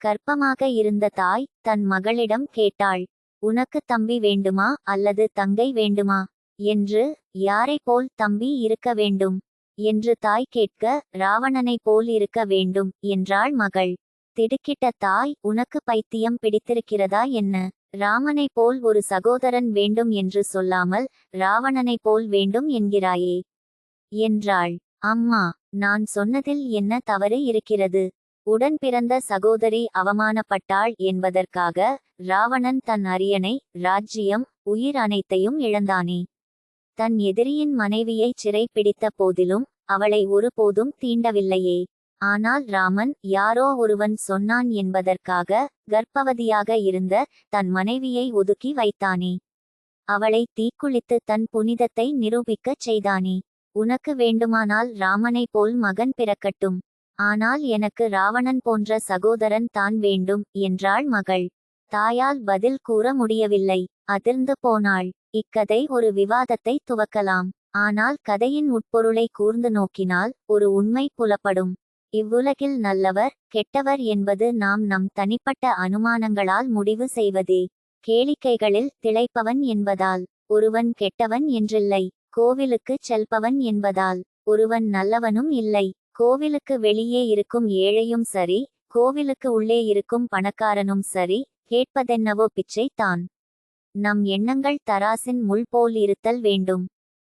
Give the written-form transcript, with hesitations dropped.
கர்ப்பமாக இருந்த தாய் தன் மகளிடம் கேட்டாள், உனக்கு தம்பி வேண்டுமா அல்லது தங்கை வேண்டுமா என்று. யாரை போல் தம்பி இருக்க வேண்டும் என்று தாய் கேட்க, ராவணனை போல் இருக்க வேண்டும் என்றாள் மகள். திடுக்கிட்ட தாய், உனக்கு பைத்தியம் பிடித்திருக்கிறதா என்ன? ராமனை போல் ஒரு சகோதரன் வேண்டும் என்று சொல்லாமல் ராவணனை போல் வேண்டும் என்கிறாயே என்றாள். அம்மா, நான் சொன்னதில் என்ன தவறு இருக்கிறது? உடன் பிறந்த சகோதரி அவமானப்பட்டாள் என்பதற்காக ராவணன் தன் அரியணை, ராஜ்ஜியம், உயிர் அனைத்தையும் இழந்தானே. தன் எதிரியின் மனைவியை சிறை பிடித்த போதிலும் அவளை ஒருபோதும் தீண்டவில்லையே. ஆனால் ராமன் யாரோ ஒருவன் சொன்னான் என்பதற்காக கர்ப்பவதியாக இருந்த தன் மனைவியை ஒதுக்கி வைத்தானே. அவளை தீக்குளித்து தன் புனிதத்தை நிரூபிக்கச் செய்தானே. உனக்கு வேண்டுமானால் ராமனை போல் மகன் பிறக்கட்டும், ஆனால் எனக்கு ராவணன் போன்ற சகோதரன் தான் வேண்டும் என்றாள் மகள். தாயால் பதில் கூற முடியவில்லை. அதிர்ந்து போனாள். இக்கதை ஒரு விவாதத்தை துவக்கலாம். ஆனால் கதையின் உட்பொருளை கூர்ந்து நோக்கினால் ஒரு உண்மை புலப்படும். இவ்வுலகில் நல்லவர் கெட்டவர் என்பது நாம் நம் தனிப்பட்ட அனுமானங்களால் முடிவு செய்வதே. கேளிக்கைகளில் திளைப்பவன் என்பதால் ஒருவன் கெட்டவன் என்றில்லை. கோவிலுக்குச் செல்பவன் என்பதால் ஒருவன் நல்லவனும் இல்லை. கோவிலுக்கு வெளியே இருக்கும் ஏழையும் சரி, கோவிலுக்கு உள்ளே இருக்கும் பணக்காரனும் சரி, கேட்பதென்னவோ பிச்சை தான். நம் எண்ணங்கள் தராசின் முள் போல் இருத்தல் வேண்டும்.